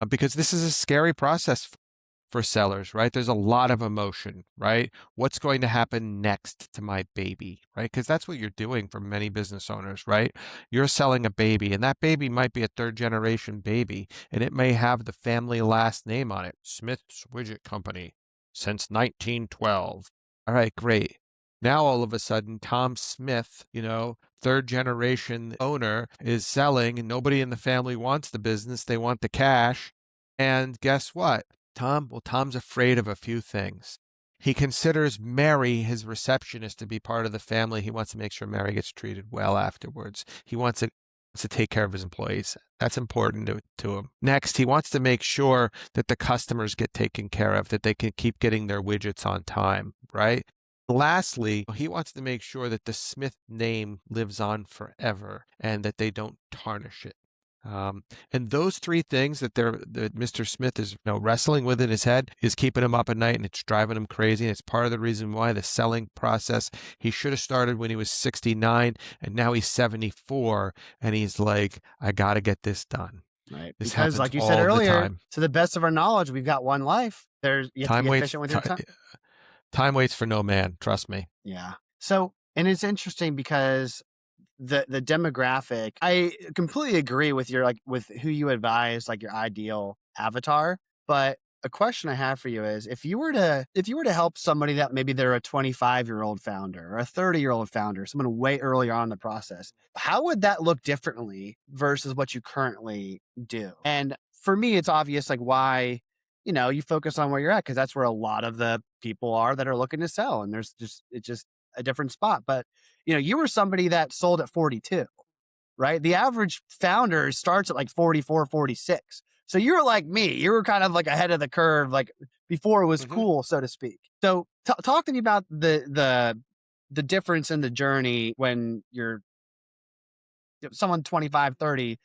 Because this is a scary process for sellers, right? There's a lot of emotion, right? What's going to happen next to my baby, right? Because that's what you're doing for many business owners, right? You're selling a baby, and that baby might be a third generation baby, and it may have the family last name on it, Smith's Widget Company, since 1912. All right, great. Now all of a sudden, Tom Smith, third generation owner, is selling, and nobody in the family wants the business. They want the cash. And guess what? Tom's afraid of a few things. He considers Mary, his receptionist, to be part of the family. He wants to make sure Mary gets treated well afterwards. He wants to take care of his employees. That's important to him. Next, he wants to make sure that the customers get taken care of, that they can keep getting their widgets on time, right? Lastly, he wants to make sure that the Smith name lives on forever and that they don't tarnish it. And those three things that Mr. Smith is wrestling with in his head is keeping him up at night, and it's driving him crazy. And it's part of the reason why the selling process, he should have started when he was 69, and now he's 74, and he's like, I got to get this done. right. This Because happens like you said all the earlier, time. to the best of our knowledge, we've got one life. You have to Time be waits. efficient with your time. Time waits for no man. Trust me. Yeah. So, and it's interesting because the demographic, I completely agree with with who you advise, like your ideal avatar. But a question I have for you is if you were to help somebody that maybe they're a 25-year-old founder or a 30-year-old founder, someone way earlier on in the process, how would that look differently versus what you currently do? And for me, it's obvious like why, you focus on where you're at, because that's where a lot of the people are that are looking to sell. And it's just a different spot. But you were somebody that sold at 42, right? The average founder starts at like 44, 46. So you were like me. You were kind of like ahead of the curve, like before it was Hmm. cool, so to speak. So talk to me about the difference in the journey when you're someone 25, 30,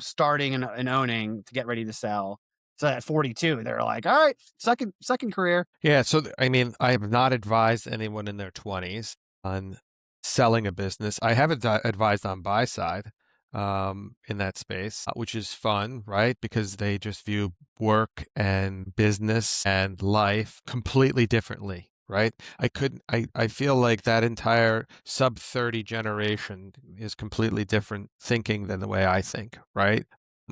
starting and owning to get ready to sell. So at 42, they're like, all right, second career. Yeah, so I mean, I have not advised anyone in their 20s on selling a business. I have advised on buy side in that space, which is fun, right? Because they just view work and business and life completely differently, right? I feel like that entire sub 30 generation is completely different thinking than the way I think, right?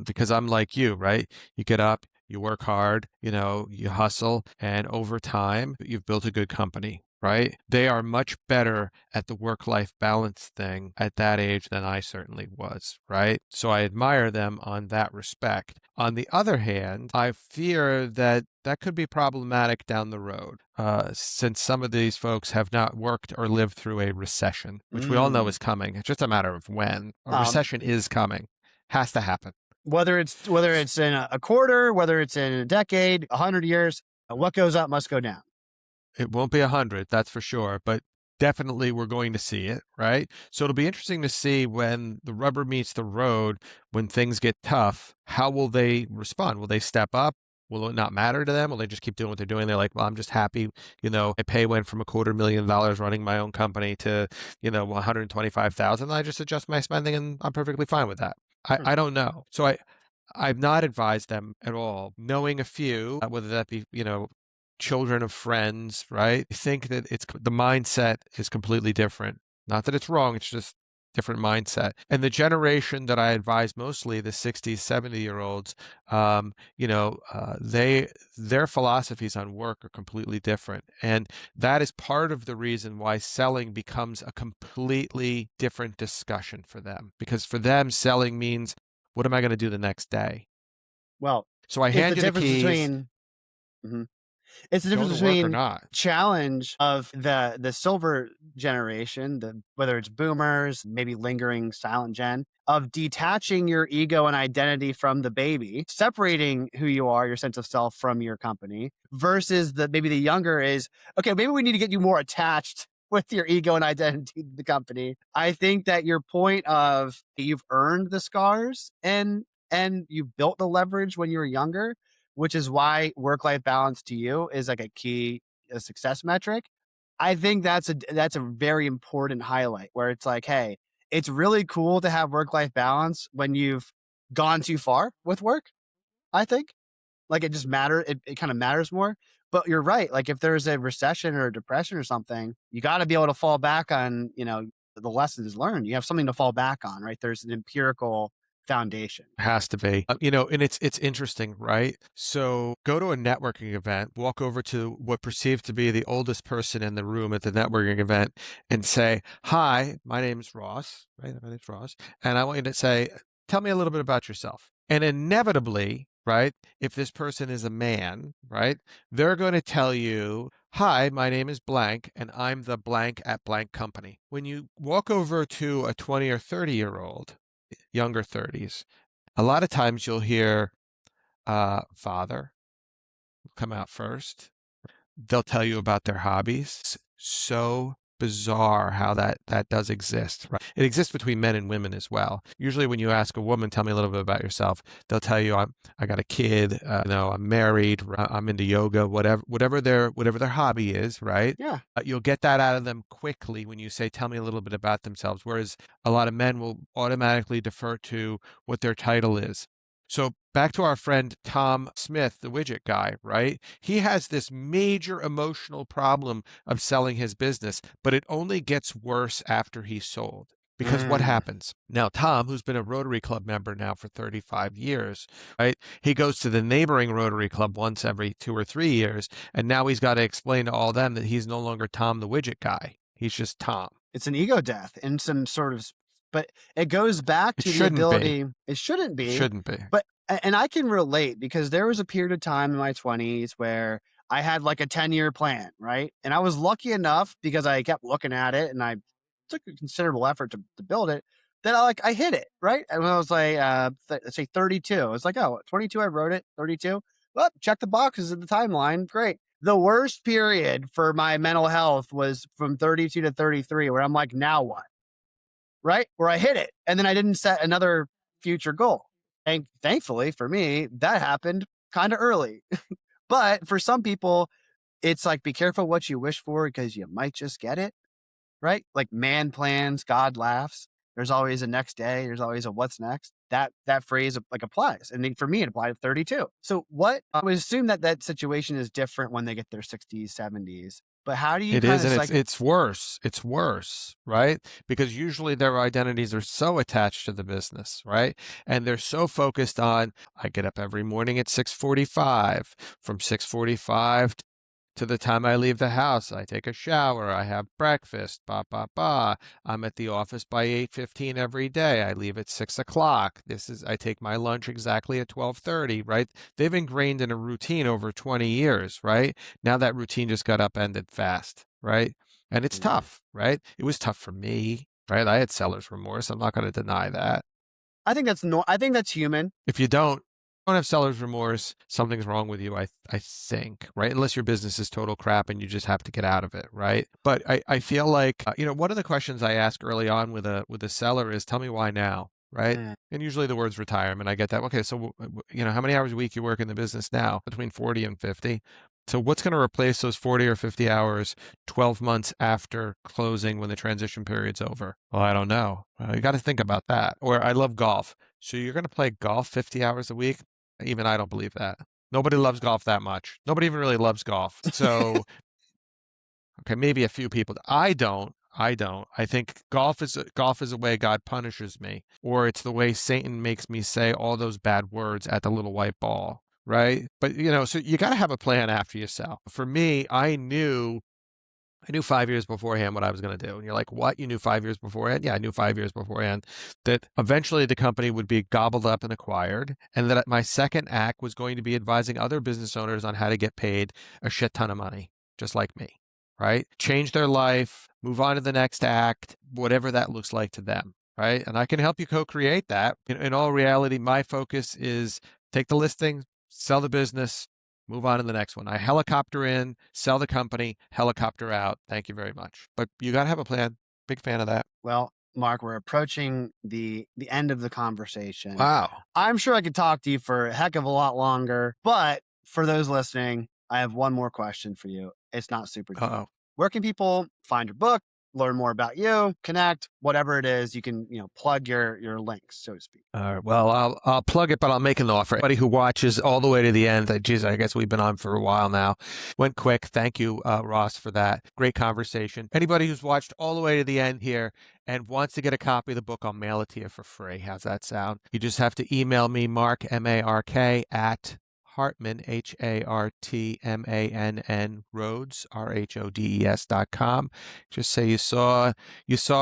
Because I'm like you, right? You get up, you work hard, you hustle, and over time, you've built a good company, right? They are much better at the work-life balance thing at that age than I certainly was, right? So I admire them on that respect. On the other hand, I fear that that could be problematic down the road, since some of these folks have not worked or lived through a recession, which we all know Mm. is coming. It's just a matter of when. A Um, recession is coming. Has to happen. whether it's in a quarter, whether it's in a decade, 100 years, what goes up must go down. It won't be 100, that's for sure, but definitely we're going to see it, right? So it'll be interesting to see when the rubber meets the road, when things get tough, how will they respond? Will they step up? Will it not matter to them? Will they just keep doing what they're doing? They're like, well, I'm just happy. My pay went from $250,000 running my own company to, 125,000. I just adjust my spending and I'm perfectly fine with that. Hmm. I don't know. So I've not advised them at all, knowing a few, whether that be, children of friends, right? I think that the mindset is completely different. Not that it's wrong, it's just different mindset. And the generation that I advise mostly, the 60s, 70-year-olds, their philosophies on work are completely different. And that is part of the reason why selling becomes a completely different discussion for them. Because for them, selling means, what am I going to do the next day? Well, So I it's the hand you the difference keys, between. Mhm. It's the go difference to work or between not. challenge of the silver generation, whether it's boomers, maybe lingering silent gen, of detaching your ego and identity from the baby, separating who you are, your sense of self from your company, versus maybe the younger is, okay, maybe we need to get you more attached with your ego and identity to the company. I think that your point of you've earned the scars and you built the leverage when you were younger, which is why work-life balance to you is like a success metric. I think that's a very important highlight where it's like, hey, it's really cool to have work-life balance when you've gone too far with work, I think. Like it kind of matters more. But you're right. Like if there's a recession or a depression or something, you got to be able to fall back on, the lessons learned. You have something to fall back on, right? There's an empirical foundation. Has to be. And it's interesting, right? So go to a networking event, walk over to what perceived to be the oldest person in the room at the networking event and say, "Hi, my name's Ross," right? My name's Ross, and I want you to say, "Tell me a little bit about yourself." And inevitably, right, if this person is a man, right, they're going to tell you, "Hi, my name is blank, and I'm the blank at blank company." When you walk over to a 20 or 30-year-old, younger 30s, a lot of times you'll hear father come out first. They'll tell you about their hobbies. So bizarre how that does exist, right? It exists between men and women as well. Usually when you ask a woman, tell me a little bit about yourself, they'll tell you I got a kid, I'm married, I'm into yoga, whatever their hobby is, right? Yeah. You'll get that out of them quickly when you say, tell me a little bit about themselves. Whereas a lot of men will automatically defer to what their title is. So back to our friend Tom Smith, the widget guy, right? He has this major emotional problem of selling his business, but it only gets worse after he's sold. Because what Mm. happens? Now, Tom, who's been a Rotary Club member now for 35 years, right? He goes to the neighboring Rotary Club once every 2 or 3 years, and now he's got to explain to all them that he's no longer Tom the widget guy. He's just Tom. It's an ego death in some sort of, but it goes back It to the shouldn't be. ability. It shouldn't It be, shouldn't be. but and I can relate because there was a period of time in my 20s where I had like a 10-year plan, right? And I was lucky enough because I kept looking at it and I took a considerable effort to build it, that I hit it, right? And when I was like, let's say 32, I was like, oh, 22, I wrote it, 32. Well, check the boxes in the timeline. Great. The worst period for my mental health was from 32 to 33, where I'm like, now what? Right? Where I hit it. And then I didn't set another future goal. And thankfully for me, that happened kind of early. But for some people, it's like, be careful what you wish for because you might just get it, right? Like man plans, God laughs. There's always a next day. There's always a what's next. That phrase like applies. And then for me, it applied at 32. So what I would assume that that situation is different when they get their 60s, 70s. But how do you It kind is, of and like, it's worse. It's worse, right? Because usually their identities are so attached to the business, right? And they're so focused on, I get up every morning at 6:45. From 6:45 to the time I leave the house, I take a shower, I have breakfast, I'm at the office by 8:15 every day. I leave at 6 o'clock. I take my lunch exactly at 12:30, right? They've ingrained in a routine over 20 years, right? Now that routine just got upended fast, right? And it's mm, tough, right? It was tough for me, right? I had seller's remorse. I'm not going to deny that. I think that's no, I think that's human. If you don't have seller's remorse, something's wrong with you, I think, right? Unless your business is total crap and you just have to get out of it, right? But I feel like, one of the questions I ask early on with a seller is, tell me why now, right? Eh, And usually the word's retirement. I get that. Okay, so how many hours a week you work in the business now? Between 40 and 50. So what's going to replace those 40 or 50 hours 12 months after closing when the transition period's over? Well, I don't know. You got to think about that. Or I love golf. So you're going to play golf 50 hours a week? Even I don't believe that. Nobody loves golf that much. Nobody even really loves golf. So, okay, maybe a few people. I don't. I don't. I think golf is a way God punishes me, or it's the way Satan makes me say all those bad words at the little white ball, right? But so you got to have a plan after you sell. For me, I knew 5 years beforehand what I was going to do. And you're like, what? You knew 5 years beforehand? Yeah, I knew 5 years beforehand that eventually the company would be gobbled up and acquired. And that my second act was going to be advising other business owners on how to get paid a shit ton of money, just like me, right? Change their life, move on to the next act, whatever that looks like to them, right? And I can help you co-create that. In all reality, my focus is take the listing, sell the business, move on to the next one. I helicopter in, sell the company, helicopter out. Thank you very much. But you got to have a plan. Big fan of that. well, Mark, we're approaching the end of the conversation. Wow. I'm sure I could talk to you for a heck of a lot longer, but for those listening, I have one more question for you. It's not super deep. Uh-oh. Where can people find your book, learn more about you, connect, whatever it is, you can, plug your links, so to speak. All right. Well, I'll plug it, but I'll make an offer. Anybody who watches all the way to the end, geez, I guess we've been on for a while now. Went quick. Thank you, Ross, for that. Great conversation. Anybody who's watched all the way to the end here and wants to get a copy of the book, I'll mail it to you for free. How's that sound? You just have to email me, Mark, M-A-R-K, at Hartmann, Hartmann, Rhodes, RHODES.com. Just say you saw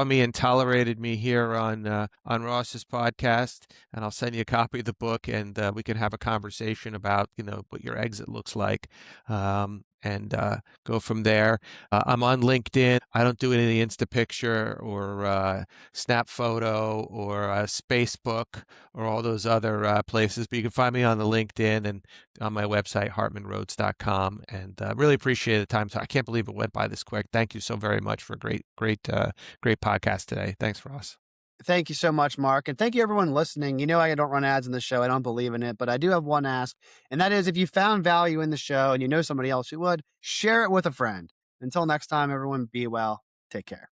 me and tolerated me here on Ross's podcast, and I'll send you a copy of the book, and we can have a conversation about what your exit looks like, and go from there. I'm on LinkedIn. I don't do any Insta picture or Snap Photo or Spacebook or all those other places, but you can find me on the LinkedIn and on my website, hartmannrhodes.com. And really appreciate the time. So I can't believe it went by this quick. Thank you so very much for a great podcast today. Thanks, Ross. Thank you so much, Mark. And thank you, everyone listening. I don't run ads in the show. I don't believe in it, but I do have one ask. And that is if you found value in the show and you know somebody else who would, share it with a friend. Until next time, everyone, be well. Take care.